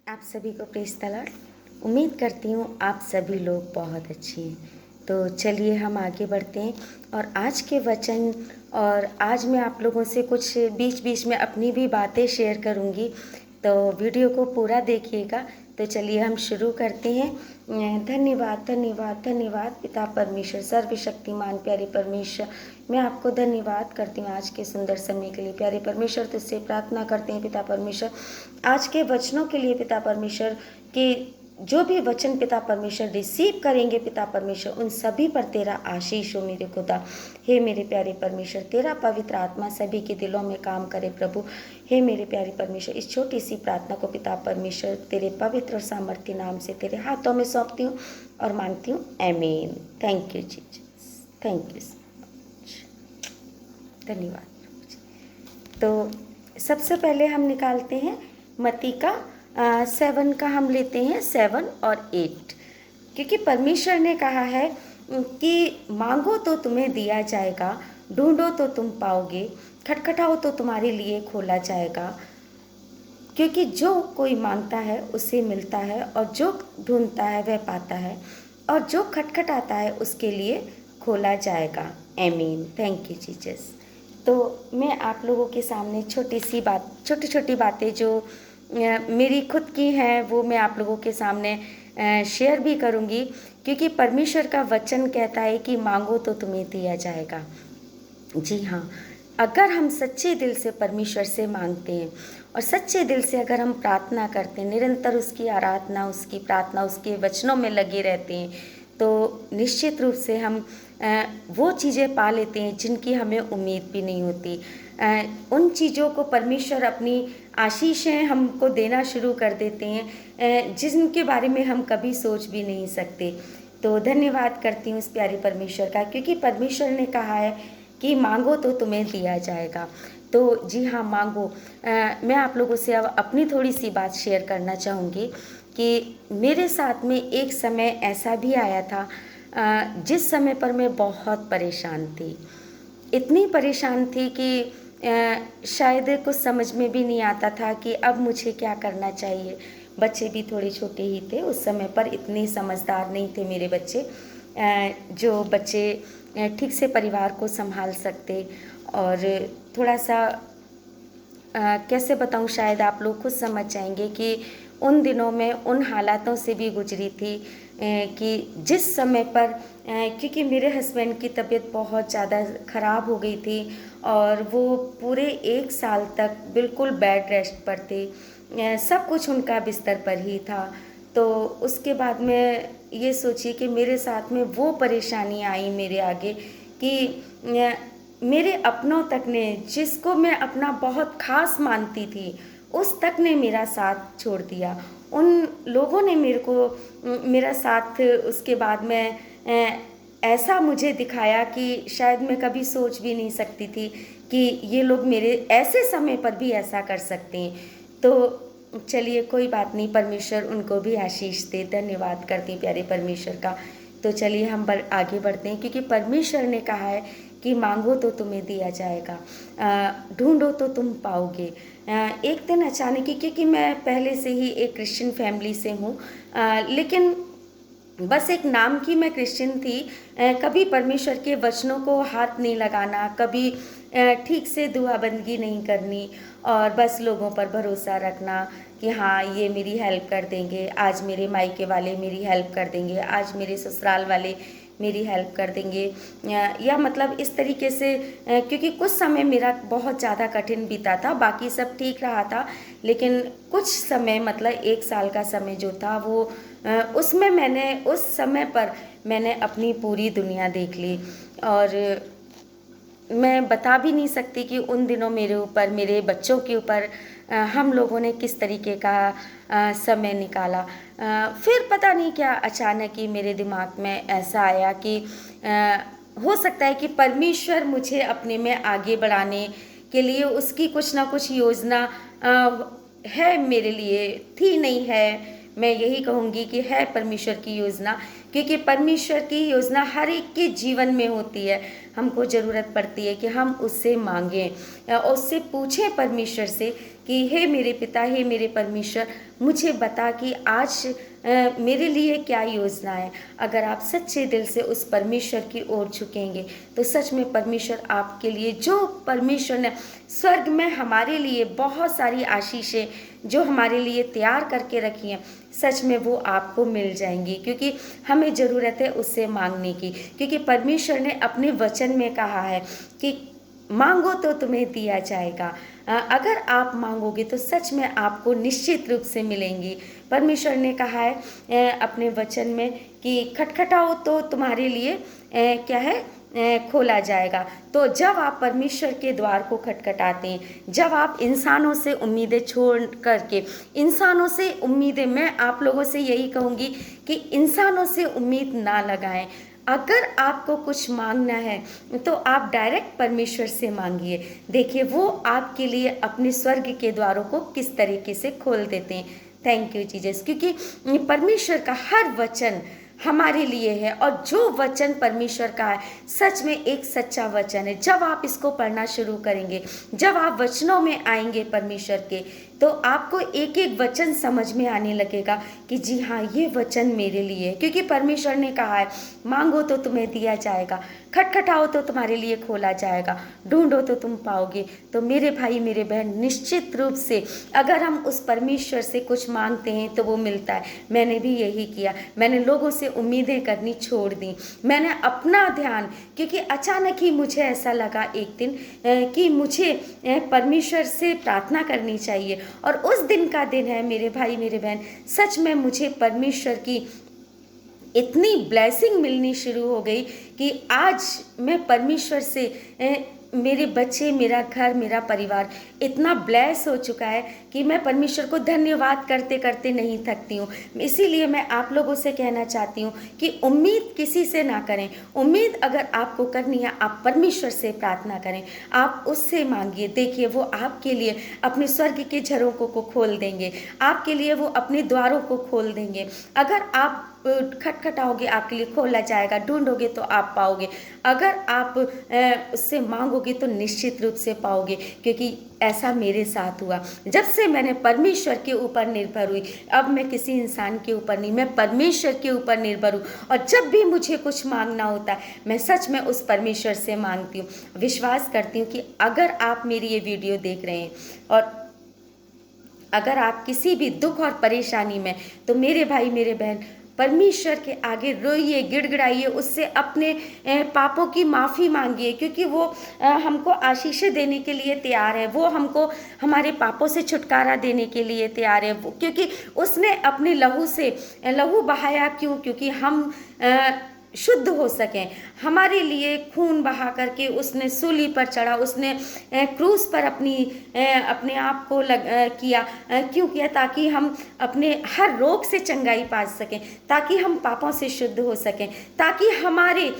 आप सभी को प्रेज़ द लॉर्ड। उम्मीद करती हूँ आप सभी लोग बहुत अच्छे हैं। तो चलिए हम आगे बढ़ते हैं और आज के वचन और आज मैं आप लोगों से कुछ बीच-बीच में अपनी भी बातें शेयर करूँगी, तो वीडियो को पूरा देखिएगा। तो चलिए हम शुरू करते हैं। धन्यवाद, धन्यवाद, धन्यवाद पिता परमेश्वर, सर्वशक्तिमान प्यारे परमेश्वर, मैं आपको धन्यवाद करती हूँ आज के सुंदर समय के लिए। प्यारे परमेश्वर, तुझसे प्रार्थना करते हैं पिता परमेश्वर, आज के वचनों के लिए पिता परमेश्वर, कि जो भी वचन पिता परमेश्वर रिसीव करेंगे पिता परमेश्वर, उन सभी पर तेरा आशीष हो मेरे खुदा। हे मेरे प्यारे परमेश्वर, तेरा पवित्र आत्मा सभी के दिलों में काम करे प्रभु। हे मेरे प्यारे परमेश्वर, इस छोटी सी प्रार्थना को पिता परमेश्वर तेरे पवित्र और सामर्थ्य नाम से तेरे हाथों में सौंपती हूँ और मांगती हूँ, आमीन। Thank you Jesus, thank you so much, धन्यवाद प्रभु जी। तो सबसे पहले हम निकालते हैं मत्ती का 7 का, हम लेते हैं 7 और 8, क्योंकि परमेश्वर ने कहा है कि मांगो तो तुम्हें दिया जाएगा, ढूंढो तो तुम पाओगे, खटखटाओ तो तुम्हारे लिए खोला जाएगा। क्योंकि जो कोई मांगता है उसे मिलता है, और जो ढूंढता है वह पाता है, और जो खटखटाता है उसके लिए खोला जाएगा। आमीन। Thank you Jesus. तो मैं आप लोगों के सामने छोटी छोटी बातें जो मेरी खुद की हैं वो मैं आप लोगों के सामने शेयर भी करूंगी, क्योंकि परमेश्वर का वचन कहता है कि मांगो तो तुम्हें दिया जाएगा। जी हाँ, अगर हम सच्चे दिल से परमेश्वर से मांगते हैं और सच्चे दिल से अगर हम प्रार्थना करते हैं, निरंतर उसकी आराधना, उसकी प्रार्थना, उसके वचनों में लगे रहते हैं, तो निश्चित रूप से हम वो चीज़ें पा लेते हैं जिनकी हमें उम्मीद भी नहीं होती। उन चीज़ों को परमेश्वर अपनी आशीषें हमको देना शुरू कर देते हैं जिनके बारे में हम कभी सोच भी नहीं सकते। तो धन्यवाद करती हूँ इस प्यारे परमेश्वर का, क्योंकि परमेश्वर ने कहा है कि मांगो तो तुम्हें दिया जाएगा। तो जी हाँ, मांगो। मैं आप लोगों से अब अपनी थोड़ी सी बात शेयर करना चाहूँगी कि मेरे साथ में एक समय ऐसा भी आया था जिस समय पर मैं बहुत परेशान थी। इतनी परेशान थी कि शायद कुछ समझ में भी नहीं आता था कि अब मुझे क्या करना चाहिए। बच्चे भी थोड़े छोटे ही थे उस समय पर, इतने समझदार नहीं थे मेरे बच्चे, जो बच्चे ठीक से परिवार को संभाल सकते। और थोड़ा सा कैसे बताऊं, शायद आप लोग खुद समझ जाएंगे कि उन दिनों में उन हालातों से भी गुजरी थी कि जिस समय पर क्योंकि मेरे हस्बैंड की तबीयत बहुत ज़्यादा ख़राब हो गई थी और वो पूरे 1 साल तक बिल्कुल बेड रेस्ट पर थे। सब कुछ उनका बिस्तर पर ही था। तो उसके बाद में ये सोचिए कि मेरे साथ में वो परेशानी आई मेरे आगे कि मेरे अपनों तक ने, जिसको मैं अपना बहुत ख़ास मानती थी, उस तक ने मेरा साथ छोड़ दिया। उन लोगों ने मेरा साथ उसके बाद में ऐसा मुझे दिखाया कि शायद मैं कभी सोच भी नहीं सकती थी कि ये लोग मेरे ऐसे समय पर भी ऐसा कर सकते हैं। तो चलिए कोई बात नहीं, परमेश्वर उनको भी आशीष दे। धन्यवाद करती हूँ प्यारे परमेश्वर का। तो चलिए हम आगे बढ़ते हैं, क्योंकि परमेश्वर ने कहा है कि मांगो तो तुम्हें दिया जाएगा, ढूंढो तो तुम पाओगे। एक दिन अचानक ही, क्योंकि मैं पहले से ही एक क्रिश्चियन फैमिली से हूँ, लेकिन बस एक नाम की मैं क्रिश्चियन थी। कभी परमेश्वर के वचनों को हाथ नहीं लगाना, कभी ठीक से दुआ बंदगी नहीं करनी, और बस लोगों पर भरोसा रखना कि हाँ ये मेरी हेल्प कर देंगे, आज मेरे मायके वाले मेरी हेल्प कर देंगे, आज मेरे ससुराल वाले मेरी हेल्प कर देंगे, या मतलब इस तरीके से। क्योंकि कुछ समय मेरा बहुत ज़्यादा कठिन बीता था, बाकी सब ठीक रहा था, लेकिन कुछ समय मतलब 1 साल का समय जो था वो उसमें मैंने उस समय पर मैंने अपनी पूरी दुनिया देख ली। और मैं बता भी नहीं सकती कि उन दिनों मेरे ऊपर, मेरे बच्चों के ऊपर हम लोगों ने किस तरीके का समय निकाला। फिर पता नहीं क्या अचानक ही मेरे दिमाग में ऐसा आया कि हो सकता है कि परमेश्वर मुझे अपने में आगे बढ़ाने के लिए उसकी कुछ ना कुछ योजना है मेरे लिए, थी नहीं है, मैं यही कहूँगी कि है परमेश्वर की योजना, क्योंकि परमेश्वर की योजना हर एक के जीवन में होती है। हमको ज़रूरत पड़ती है कि हम उससे मांगें और उससे पूछें परमेश्वर से कि हे मेरे पिता, हे मेरे परमेश्वर, मुझे बता कि आज मेरे लिए क्या योजना है। अगर आप सच्चे दिल से उस परमेश्वर की ओर झुकेंगे तो सच में परमेश्वर आपके लिए, जो परमेश्वर ने स्वर्ग में हमारे लिए बहुत सारी आशीषें जो हमारे लिए तैयार करके रखी हैं, सच में वो आपको मिल जाएंगी, क्योंकि हमें ज़रूरत है उससे मांगने की। क्योंकि परमेश्वर ने अपने वचन में कहा है कि मांगो तो तुम्हें दिया जाएगा। अगर आप मांगोगे तो सच में आपको निश्चित रूप से मिलेंगी। परमेश्वर ने कहा है अपने वचन में कि खटखटाओ तो तुम्हारे लिए क्या है खोला जाएगा। तो जब आप परमेश्वर के द्वार को खटखटाते हैं, जब आप इंसानों से उम्मीदें छोड़ करके, इंसानों से उम्मीदें, मैं आप लोगों से यही कहूँगी कि इंसानों से उम्मीद ना लगाएं। अगर आपको कुछ मांगना है तो आप डायरेक्ट परमेश्वर से मांगिए। देखिए वो आपके लिए अपने स्वर्ग के द्वारों को किस तरीके से खोल देते हैं। थैंक यू जीसस, क्योंकि परमेश्वर का हर वचन हमारे लिए है, और जो वचन परमेश्वर का है सच में एक सच्चा वचन है। जब आप इसको पढ़ना शुरू करेंगे, जब आप वचनों में आएंगे परमेश्वर के, तो आपको एक एक वचन समझ में आने लगेगा कि जी हाँ, ये वचन मेरे लिए है। क्योंकि परमेश्वर ने कहा है मांगो तो तुम्हें दिया जाएगा, खटखटाओ तो तुम्हारे लिए खोला जाएगा, ढूंढो तो तुम पाओगे। तो मेरे भाई मेरे बहन, निश्चित रूप से अगर हम उस परमेश्वर से कुछ मांगते हैं तो वो मिलता है। मैंने भी यही किया, मैंने लोगों से उम्मीदें करनी छोड़ दी। मैंने अपना ध्यान, क्योंकि अचानक ही मुझे ऐसा लगा एक दिन कि मुझे परमेश्वर से प्रार्थना करनी चाहिए, और उस दिन का दिन है मेरे भाई मेरे बहन, सच में मुझे परमेश्वर की इतनी ब्लेसिंग मिलनी शुरू हो गई कि आज मैं परमेश्वर से मेरे बच्चे, मेरा घर, मेरा परिवार इतना ब्लेस हो चुका है कि मैं परमेश्वर को धन्यवाद करते करते नहीं थकती हूँ। इसीलिए मैं आप लोगों से कहना चाहती हूँ कि उम्मीद किसी से ना करें। उम्मीद अगर आपको करनी है, आप परमेश्वर से प्रार्थना करें, आप उससे मांगिए। देखिए वो आपके लिए अपने स्वर्ग के झरोखों को खोल देंगे, आपके लिए वो अपने द्वारों को खोल देंगे। अगर आप खटखटाओगे आपके लिए खोला जाएगा, ढूंढोगे तो आप पाओगे। अगर आप उससे मांगोगे तो निश्चित रूप से पाओगे, क्योंकि ऐसा मेरे साथ हुआ। जब से मैंने परमेश्वर के ऊपर निर्भर हुई, अब मैं किसी इंसान के ऊपर नहीं, मैं परमेश्वर के ऊपर निर्भर हूँ। और जब भी मुझे कुछ मांगना होता है, मैं सच में उस परमेश्वर से मांगती हूँ। विश्वास करती हूँ कि अगर आप मेरी ये वीडियो देख रहे हैं और अगर आप किसी भी दुख और परेशानी में, तो मेरे भाई मेरे बहन, परमेश्वर के आगे रोइए, गिड़गिड़ाइए, उससे अपने पापों की माफ़ी मांगिए, क्योंकि वो हमको आशीषें देने के लिए तैयार है। वो हमको हमारे पापों से छुटकारा देने के लिए तैयार है, क्योंकि उसने अपने लहू से लहू बहाया। क्यों? क्योंकि हम शुद्ध हो सकें। हमारे लिए खून बहा करके उसने सूली पर चढ़ा, उसने क्रूस पर अपने आप को किया। क्यों किया? ताकि हम अपने हर रोग से चंगाई पा सकें, ताकि हम पापों से शुद्ध हो सकें, ताकि हमारे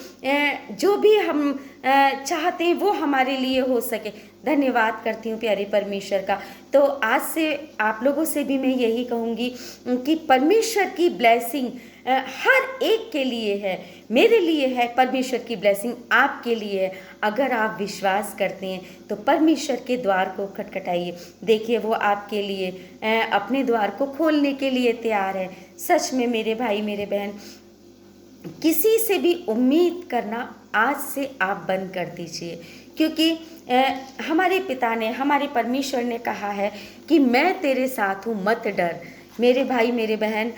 जो भी हम चाहते हैं वो हमारे लिए हो सके। धन्यवाद करती हूँ प्यारे परमेश्वर का। तो आज से आप लोगों से भी मैं यही कहूँगी कि परमेश्वर की ब्लेसिंग हर एक के लिए है, मेरे लिए है, परमेश्वर की ब्लेसिंग आपके लिए है। अगर आप विश्वास करते हैं तो परमेश्वर के द्वार को खटखटाइए। देखिए वो आपके लिए अपने द्वार को खोलने के लिए तैयार है। सच में मेरे भाई मेरे बहन, किसी से भी उम्मीद करना आज से आप बंद कर दीजिए, क्योंकि हमारे पिता ने, हमारे परमेश्वर ने कहा है कि मैं तेरे साथ हूँ, मत डर। मेरे भाई मेरे बहन,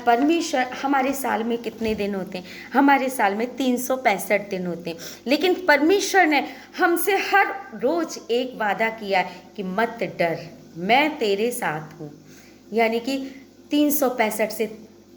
परमेश्वर, हमारे साल में कितने दिन होते हैं? हमारे साल में 365 दिन होते हैं, लेकिन परमेश्वर ने हमसे हर रोज एक वादा किया है कि मत डर, मैं तेरे साथ हूँ। यानी कि 365 से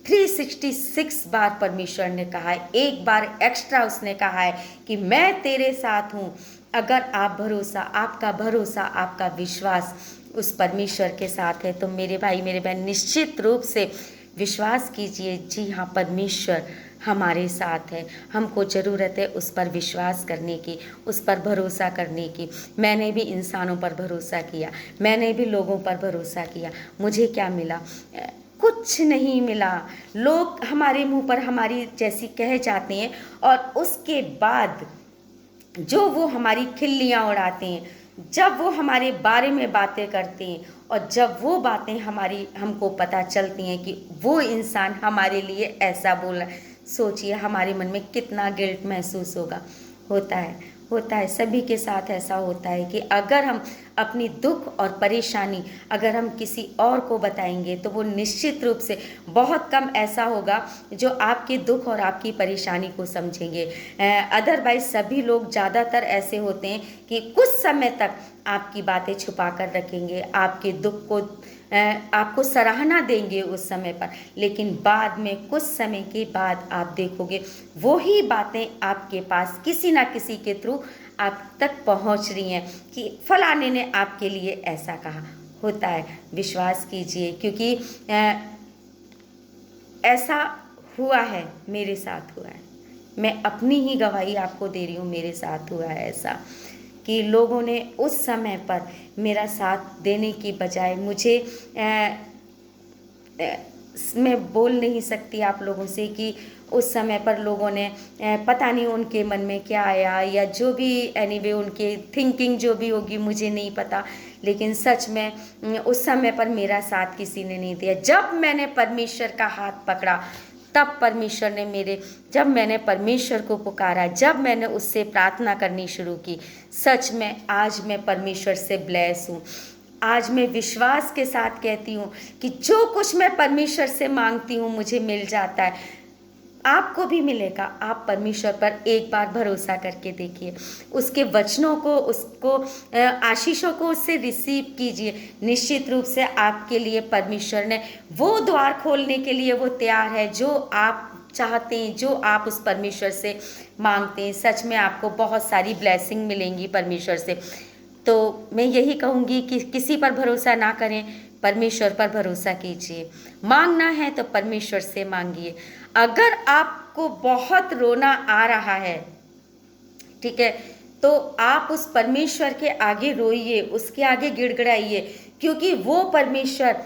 366 बार परमेश्वर ने कहा है, एक बार एक्स्ट्रा उसने कहा है कि मैं तेरे साथ हूँ। अगर आप भरोसा, आपका भरोसा, आपका विश्वास उस परमेश्वर के साथ है तो मेरे भाई मेरे बहन, निश्चित रूप से विश्वास कीजिए, जी हाँ, परमेश्वर हमारे साथ है। हमको ज़रूरत है उस पर विश्वास करने की, उस पर भरोसा करने की। मैंने भी इंसानों पर भरोसा किया, मैंने भी लोगों पर भरोसा किया। मुझे क्या मिला? कुछ नहीं मिला। लोग हमारे मुंह पर हमारी जैसी कह जाते हैं और उसके बाद जो वो हमारी खिल्लियाँ उड़ाते हैं, जब वो हमारे बारे में बातें करते हैं और जब वो बातें हमारी हमको पता चलती हैं कि वो इंसान हमारे लिए ऐसा बोल रहा है, सोचिए हमारे मन में कितना गिल्ट महसूस होगा। होता है सभी के साथ ऐसा होता है कि अगर हम अपनी दुख और परेशानी अगर हम किसी और को बताएंगे तो वो निश्चित रूप से बहुत कम ऐसा होगा जो आपके दुख और आपकी परेशानी को समझेंगे। अदरवाइज सभी लोग ज़्यादातर ऐसे होते हैं कि कुछ समय तक आपकी बातें छुपा कर रखेंगे, आपके दुख को आपको सराहना देंगे उस समय पर, लेकिन बाद में कुछ समय के बाद आप देखोगे वही बातें आपके पास किसी ना किसी के थ्रू आप तक पहुंच रही हैं कि फलाने ने आपके लिए ऐसा कहा। होता है, विश्वास कीजिए, क्योंकि ऐसा हुआ है, मेरे साथ हुआ है। मैं अपनी ही गवाही आपको दे रही हूँ, मेरे साथ हुआ है ऐसा कि लोगों ने उस समय पर मेरा साथ देने की बजाय मुझे मैं बोल नहीं सकती आप लोगों से कि उस समय पर लोगों ने पता नहीं उनके मन में क्या आया या जो भी एनीवे उनके थिंकिंग जो भी होगी मुझे नहीं पता, लेकिन सच में उस समय पर मेरा साथ किसी ने नहीं दिया। जब मैंने परमेश्वर का हाथ पकड़ा तब परमेश्वर ने जब मैंने परमेश्वर को पुकारा, जब मैंने उससे प्रार्थना करनी शुरू की, सच में आज मैं परमेश्वर से ब्लेस हूँ। आज मैं विश्वास के साथ कहती हूँ कि जो कुछ मैं परमेश्वर से मांगती हूँ मुझे मिल जाता है। आपको भी मिलेगा। आप परमेश्वर पर एक बार भरोसा करके देखिए, उसके वचनों को, उसको आशीषों को उससे रिसीव कीजिए। निश्चित रूप से आपके लिए परमेश्वर ने वो द्वार खोलने के लिए वो तैयार है जो आप चाहते हैं, जो आप उस परमेश्वर से मांगते हैं। सच में आपको बहुत सारी ब्लेसिंग मिलेंगी परमेश्वर से। तो मैं यही कहूँगी कि किसी पर भरोसा ना करें, परमेश्वर पर भरोसा कीजिए। मांगना है तो परमेश्वर से मांगिए। अगर आपको बहुत रोना आ रहा है, ठीक है, तो आप उस परमेश्वर के आगे रोइए, उसके आगे गिड़गिड़ाइए, क्योंकि वो परमेश्वर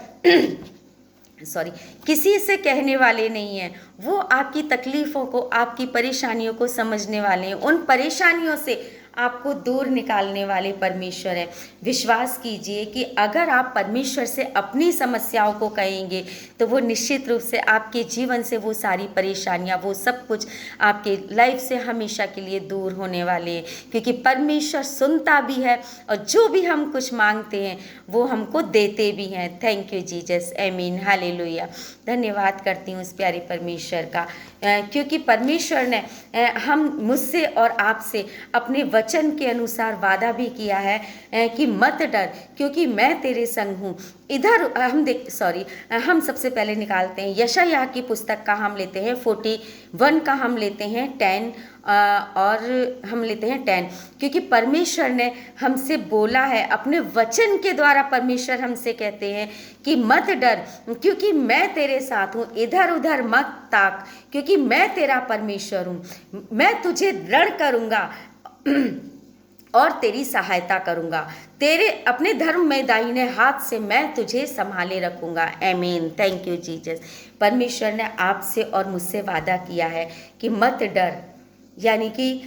सॉरी किसी से कहने वाले नहीं हैं। वो आपकी तकलीफ़ों को, आपकी परेशानियों को समझने वाले हैं। उन परेशानियों से आपको दूर निकालने वाले परमेश्वर हैं। विश्वास कीजिए कि अगर आप परमेश्वर से अपनी समस्याओं को कहेंगे तो वो निश्चित रूप से आपके जीवन से वो सारी परेशानियां, वो सब कुछ आपके लाइफ से हमेशा के लिए दूर होने वाले हैं, क्योंकि परमेश्वर सुनता भी है और जो भी हम कुछ मांगते हैं वो हमको देते भी हैं। थैंक यू जीसस, आमीन, हालेलुया। धन्यवाद करती हूँ उस प्यारे परमेश्वर का, क्योंकि परमेश्वर ने हम मुझसे और आपसे अपने वचन के अनुसार वादा भी किया है कि मत डर, क्योंकि मैं तेरे संग हूँ। इधर हम सबसे पहले निकालते हैं यशायाह की पुस्तक का, हम लेते हैं 41 का, हम लेते हैं 10 और हम लेते हैं 10, क्योंकि परमेश्वर ने हमसे बोला है, अपने वचन के द्वारा परमेश्वर हमसे कहते हैं कि मत डर, क्योंकि मैं तेरे साथ हूँ। इधर उधर मत ताक, क्योंकि मैं तेरा परमेश्वर हूँ। मैं तुझे दृढ़ करूँगा और तेरी सहायता करूँगा। तेरे अपने धर्म में दाहिने हाथ से मैं तुझे संभाले रखूँगा। आमीन। Thank you Jesus. परमेश्वर ने आपसे और मुझसे वादा किया है कि मत डर, यानी कि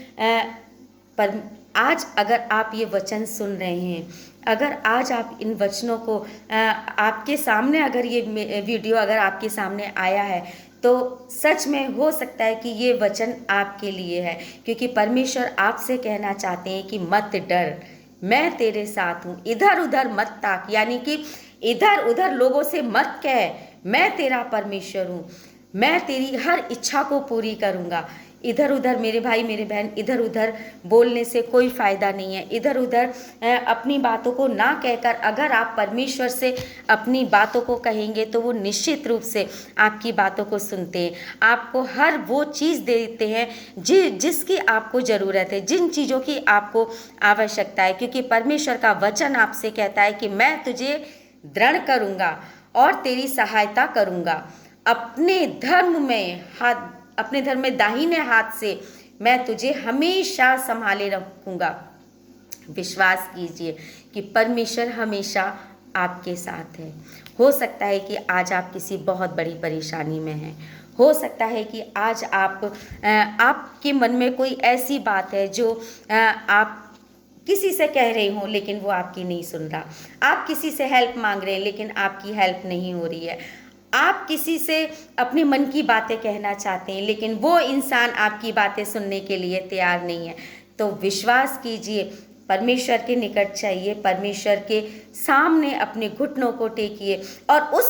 पर आज अगर आप ये वचन सुन रहे हैं, अगर आज आप इन वचनों को आपके सामने, अगर ये वीडियो अगर आपके सामने आया है, तो सच में हो सकता है कि ये वचन आपके लिए है, क्योंकि परमेश्वर आपसे कहना चाहते हैं कि मत डर, मैं तेरे साथ हूँ। इधर उधर मत ताक, यानी कि इधर उधर लोगों से मत कह, मैं तेरा परमेश्वर हूँ, मैं तेरी हर इच्छा को पूरी करूँगा। इधर उधर मेरे भाई मेरे बहन, इधर उधर बोलने से कोई फ़ायदा नहीं है। इधर उधर अपनी बातों को ना कहकर अगर आप परमेश्वर से अपनी बातों को कहेंगे तो वो निश्चित रूप से आपकी बातों को सुनते हैं, आपको हर वो चीज़ देते हैं जिसकी आपको ज़रूरत है, जिन चीज़ों की आपको आवश्यकता है, क्योंकि परमेश्वर का वचन आपसे कहता है कि मैं तुझे दृढ़ करूँगा और तेरी सहायता करूँगा। अपने धर्म में दाहिने हाथ से मैं तुझे हमेशा संभाले रखूँगा। विश्वास कीजिए कि परमेश्वर हमेशा आपके साथ है। हो सकता है कि आज आप किसी बहुत बड़ी परेशानी में हैं, हो सकता है कि आज आपके मन में कोई ऐसी बात है जो आप किसी से कह रही हूँ लेकिन वो आपकी नहीं सुन रहा, आप किसी से हेल्प मांग रहे हैं लेकिन आपकी हेल्प नहीं हो रही है, आप किसी से अपने मन की बातें कहना चाहते हैं लेकिन वो इंसान आपकी बातें सुनने के लिए तैयार नहीं है। तो विश्वास कीजिए, परमेश्वर के निकट चाहिए, परमेश्वर के सामने अपने घुटनों को टेकिए और उस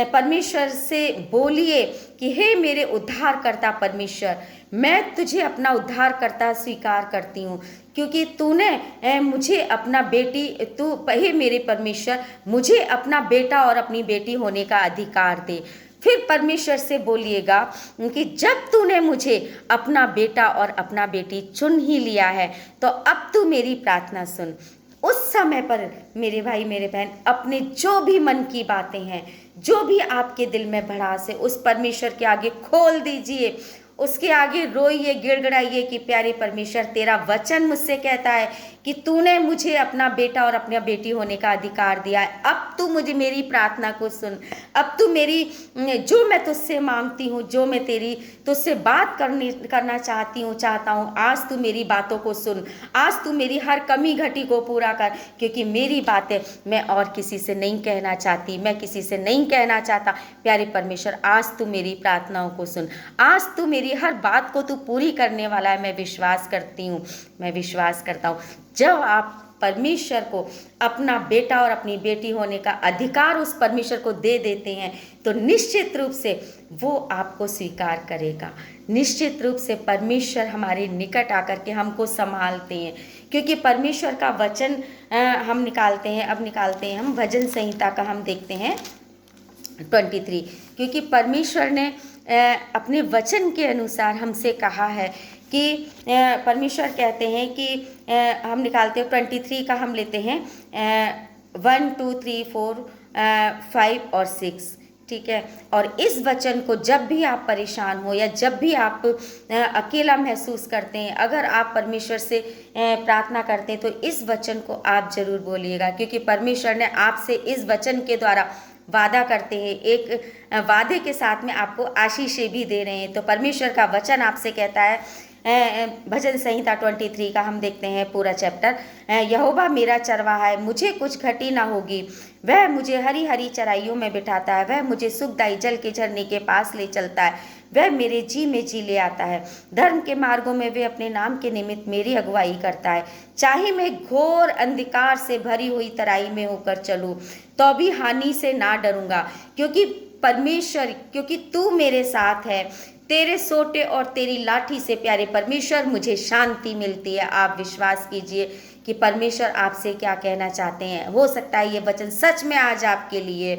परमेश्वर से बोलिए कि हे मेरे उद्धारकर्ता परमेश्वर, मैं तुझे अपना उद्धारकर्ता स्वीकार करती हूँ, क्योंकि तूने मुझे अपना बेटी तू हे मेरे परमेश्वर, मुझे अपना बेटा और अपनी बेटी होने का अधिकार दे। फिर परमेश्वर से बोलिएगा कि जब तूने मुझे अपना बेटा और अपना बेटी चुन ही लिया है तो अब तू मेरी प्रार्थना सुन। उस समय पर मेरे भाई मेरे बहन, अपने जो भी मन की बातें हैं, जो भी आपके दिल में भड़ास है, उस परमेश्वर के आगे खोल दीजिए, उसके आगे रोइए, गिड़गिड़ाइए कि प्यारे परमेश्वर, तेरा वचन मुझसे कहता है कि तूने मुझे अपना बेटा और अपनी बेटी होने का अधिकार दिया है। अब तू मुझे मेरी प्रार्थना को सुन, अब तू मेरी जो मैं तुझसे मांगती हूँ, जो मैं तेरी तुझसे बात करना चाहता हूँ, आज तू मेरी बातों को सुन, आज तू मेरी हर कमी घटी को पूरा कर, क्योंकि मेरी बातें मैं और किसी से नहीं कहना चाहती, मैं किसी से नहीं कहना चाहता। प्यारे परमेश्वर, आज तू मेरी प्रार्थनाओं को सुन, आज तू मेरी हर बात को तू पूरी करने वाला है। मैं विश्वास करती हूँ, मैं विश्वास करता हूँ। जब आप परमेश्वर को अपना बेटा और अपनी बेटी होने का अधिकार उस परमेश्वर को दे देते हैं तो निश्चित रूप से वो आपको स्वीकार करेगा। निश्चित रूप से परमेश्वर हमारे निकट आकर के हमको संभालते हैं, क्योंकि परमेश्वर का वचन हम निकालते हैं हम भजन संहिता का हम देखते हैं 23, क्योंकि परमेश्वर ने अपने वचन के अनुसार हमसे कहा है कि परमेश्वर कहते हैं कि हम निकालते हैं 23 का, हम लेते हैं 1 2 3 4 5 और 6, ठीक है। और इस वचन को जब भी आप परेशान हो या जब भी आप अकेला महसूस करते हैं, अगर आप परमेश्वर से प्रार्थना करते हैं तो इस वचन को आप जरूर बोलिएगा, क्योंकि परमेश्वर ने आपसे इस वचन के द्वारा वादा करते हैं, एक वादे के साथ में आपको आशीषें भी दे रहे हैं। तो परमेश्वर का वचन आपसे कहता है, भजन संहिता 23 का हम देखते हैं पूरा चैप्टर। यहोवा मेरा चरवाहा है, मुझे कुछ घटी ना होगी, वह मुझे हरी हरी चराइयों में बिठाता है, वह मुझे सुखदायी जल के झरने के पास ले चलता है, वह मेरे जी में जी ले आता है। धर्म के मार्गों में वे अपने नाम के निमित्त मेरी अगुवाई करता है। चाहे मैं घोर अंधकार से भरी हुई तराई में होकर चलूं तो भी हानि से ना डरूंगा, क्योंकि परमेश्वर, क्योंकि तू मेरे साथ है, तेरे सोटे और तेरी लाठी से प्यारे परमेश्वर मुझे शांति मिलती है। आप विश्वास कीजिए कि परमेश्वर आपसे क्या कहना चाहते हैं। हो सकता है ये वचन सच में आज आपके लिए,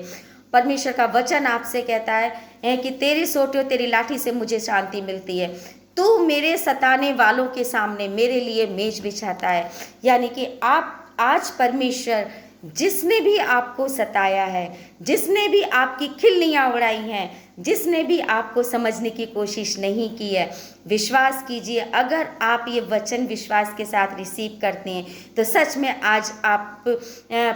परमेश्वर का वचन आपसे कहता है कि तेरे सोटे और तेरी लाठी से मुझे शांति मिलती है, तू मेरे सताने वालों के सामने मेरे लिए मेज बिछाता है। यानी कि आप आज परमेश्वर, जिसने भी आपको सताया है, जिसने भी आपकी खिल्लियाँ उड़ाई हैं, जिसने भी आपको समझने की कोशिश नहीं की है, विश्वास कीजिए, अगर आप ये वचन विश्वास के साथ रिसीव करते हैं तो सच में आज आप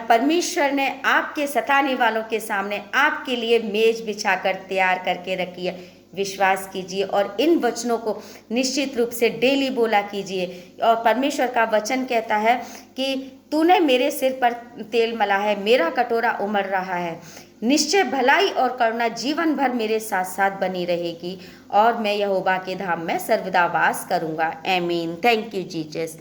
परमेश्वर ने आपके सताने वालों के सामने आपके लिए मेज बिछाकर तैयार करके रखी है। विश्वास कीजिए और इन वचनों को निश्चित रूप से डेली बोला कीजिए। और परमेश्वर का वचन कहता है कि तूने मेरे सिर पर तेल मला है, मेरा कटोरा उमड़ रहा है, निश्चय भलाई और करुणा जीवन भर मेरे साथ साथ बनी रहेगी और मैं यहोवा के धाम में सर्वदा वास करूँगा। आमीन। Thank you Jesus.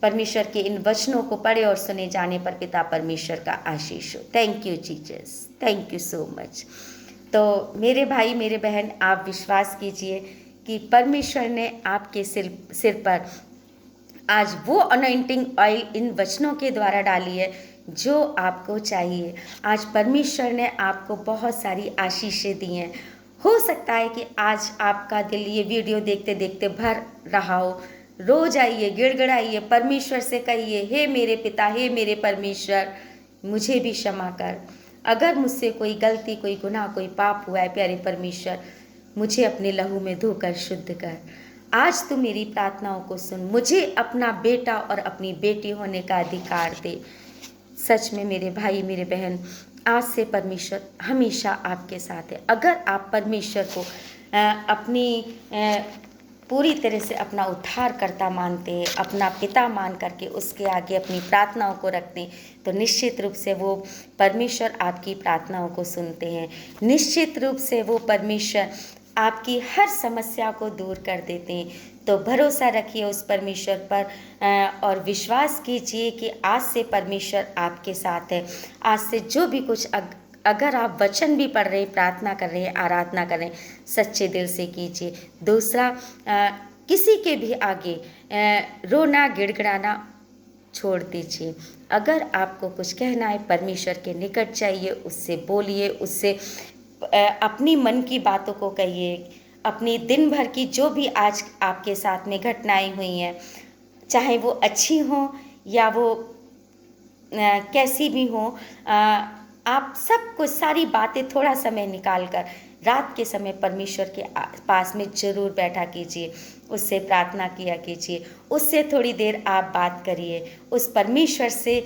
परमेश्वर के इन वचनों को पढ़े और सुने जाने पर पिता परमेश्वर का आशीष हो। Thank you Jesus, thank you so much. तो मेरे भाई मेरे बहन, आप विश्वास कीजिए कि परमेश्वर ने आपके सिर पर आज वो अनॉइंटिंग ऑयल इन वचनों के द्वारा डाली है जो आपको चाहिए। आज परमेश्वर ने आपको बहुत सारी आशीषें दी हैं। हो सकता है कि आज आपका दिल ये वीडियो देखते देखते भर रहा हो। रो जाइए, गिड़गिड़ाइए, परमेश्वर से कहिए, हे मेरे पिता, हे मेरे परमेश्वर, मुझे भी क्षमा कर। अगर मुझसे कोई गलती, कोई गुनाह, कोई पाप हुआ है, प्यारे परमेश्वर, मुझे अपने लहू में धोकर शुद्ध कर। आज तू मेरी प्रार्थनाओं को सुन, मुझे अपना बेटा और अपनी बेटी होने का अधिकार दे। सच में मेरे भाई मेरे बहन, आज से परमेश्वर हमेशा आपके साथ है। अगर आप परमेश्वर को अपनी पूरी तरह से अपना उद्धारकर्ता मानते हैं, अपना पिता मान करके उसके आगे अपनी प्रार्थनाओं को रखते हैं, तो निश्चित रूप से वो परमेश्वर आपकी प्रार्थनाओं को सुनते हैं। निश्चित रूप से वो परमेश्वर आपकी हर समस्या को दूर कर देते हैं। तो भरोसा रखिए उस परमेश्वर पर और विश्वास कीजिए कि आज से परमेश्वर आपके साथ है। आज से जो भी कुछ अगर आप वचन भी पढ़ रहे हैं, प्रार्थना कर रहे हैं, आराधना कर रहे हैं, सच्चे दिल से कीजिए। दूसरा, किसी के भी आगे रोना गिड़गिड़ाना छोड़ दीजिए। अगर आपको कुछ कहना है, परमेश्वर के निकट चाहिए, उससे बोलिए, उससे अपनी मन की बातों को कहिए, अपनी दिन भर की जो भी आज आपके साथ में घटनाएं हुई हैं, चाहे वो अच्छी हों या वो कैसी भी हों, आप सब कुछ सारी बातें थोड़ा समय निकाल कर रात के समय परमेश्वर के पास में ज़रूर बैठा कीजिए, उससे प्रार्थना किया कीजिए, उससे थोड़ी देर आप बात करिए, उस परमेश्वर से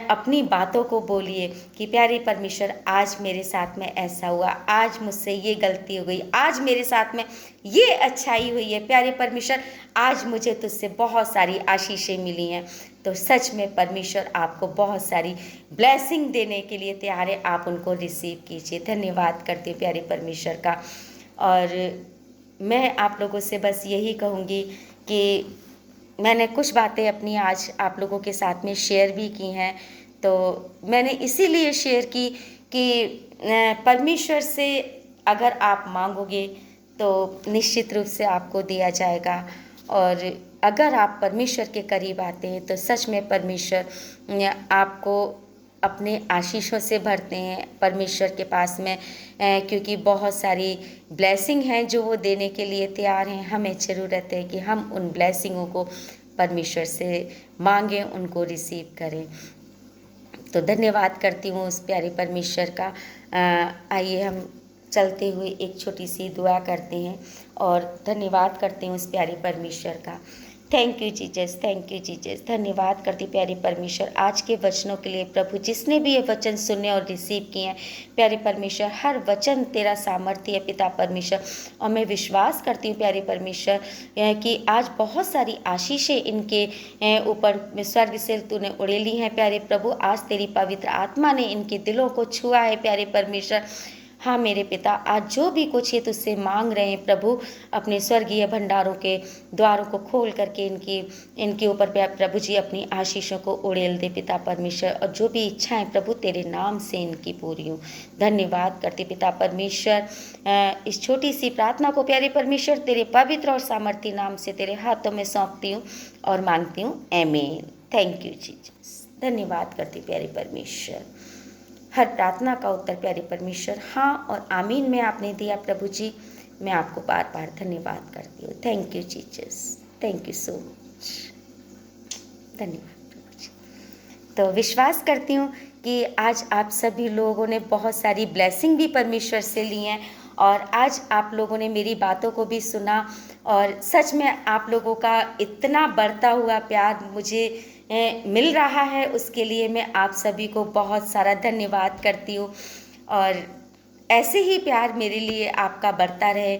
अपनी बातों को बोलिए कि प्यारे परमेश्वर, आज मेरे साथ में ऐसा हुआ, आज मुझसे ये गलती हो गई, आज मेरे साथ में ये अच्छाई हुई है, प्यारे परमेश्वर आज मुझे तुझसे बहुत सारी आशीषें मिली हैं। तो सच में परमेश्वर आपको बहुत सारी ब्लेसिंग देने के लिए तैयार है, आप उनको रिसीव कीजिए। धन्यवाद करती हूँ प्यारे परमेश्वर का। और मैं आप लोगों से बस यही कहूँगी कि मैंने कुछ बातें अपनी आज आप लोगों के साथ में शेयर भी की हैं। तो मैंने इसीलिए शेयर की कि परमेश्वर से अगर आप मांगोगे तो निश्चित रूप से आपको दिया जाएगा, और अगर आप परमेश्वर के करीब आते हैं तो सच में परमेश्वर आपको अपने आशीषों से भरते हैं परमेश्वर के पास में, क्योंकि बहुत सारी ब्लेसिंग हैं जो वो देने के लिए तैयार हैं। हमें ज़रूरत है कि हम उन ब्लेसिंगों को परमेश्वर से मांगें, उनको रिसीव करें। तो धन्यवाद करती हूँ उस प्यारे परमेश्वर का। आइए हम चलते हुए एक छोटी सी दुआ करते हैं और धन्यवाद करते हैं उस प्यारे परमेश्वर का। Thank you Jesus, thank you Jesus. धन्यवाद करती प्यारे परमेश्वर आज के वचनों के लिए। प्रभु, जिसने भी ये वचन सुने और रिसीव किए हैं, प्यारे परमेश्वर, हर वचन तेरा सामर्थ्य है पिता परमेश्वर। और मैं विश्वास करती हूँ प्यारे परमेश्वर कि आज बहुत सारी आशीषें इनके ऊपर स्वर्ग से तूने उड़ेली हैं प्यारे प्रभु। आज तेरी पवित्र आत्मा ने इनके दिलों को छुआ है प्यारे परमेश्वर। हाँ मेरे पिता, आज जो भी कुछ ये तुझसे मांग रहे हैं प्रभु, अपने स्वर्गीय भंडारों के द्वारों को खोल करके इनके ऊपर प्रभु जी अपनी आशीषों को उड़ेल दे पिता परमेश्वर। और जो भी इच्छाएं प्रभु तेरे नाम से इनकी पूरी हो। धन्यवाद करते पिता परमेश्वर। इस छोटी सी प्रार्थना को प्यारे परमेश्वर तेरे पवित्र और सामर्थ्य नाम से तेरे हाथों में सौंपती हूँ और मांगती हूँ, आमीन। Thank you Jesus. धन्यवाद करती प्यारे परमेश्वर। हर प्रार्थना का उत्तर प्यारे परमेश्वर हाँ और आमीन में आपने दिया प्रभु जी। मैं आपको बार बार धन्यवाद करती हूँ। Thank you Jesus, thank you so much. धन्यवाद प्रभु जी। तो विश्वास करती हूँ कि आज आप सभी लोगों ने बहुत सारी ब्लेसिंग भी परमेश्वर से ली हैं, और आज आप लोगों ने मेरी बातों को भी सुना, और सच में आप लोगों का इतना बढ़ता हुआ प्यार मुझे मिल रहा है, उसके लिए मैं आप सभी को बहुत सारा धन्यवाद करती हूँ। और ऐसे ही प्यार मेरे लिए आपका बढ़ता रहे।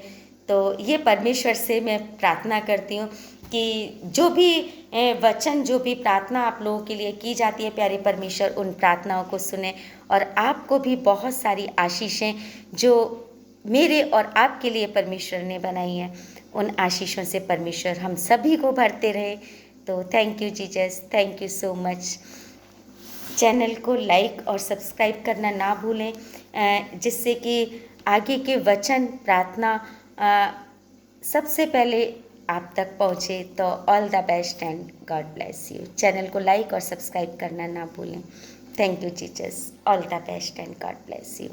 तो ये परमेश्वर से मैं प्रार्थना करती हूँ कि जो भी वचन, जो भी प्रार्थना आप लोगों के लिए की जाती है प्यारे परमेश्वर, उन प्रार्थनाओं को सुने, और आपको भी बहुत सारी आशीषें जो मेरे और आपके लिए परमेश्वर ने बनाई हैं, उन आशीषों से परमेश्वर हम सभी को भरते रहे। तो thank you Jesus, thank you so much. Channel को लाइक और सब्सक्राइब करना ना भूलें, जिससे कि आगे के वचन प्रार्थना सबसे पहले आप तक पहुँचे। तो all the best and God bless you. Channel को लाइक और सब्सक्राइब करना ना भूलें। Thank you Jesus, all the best and God bless you.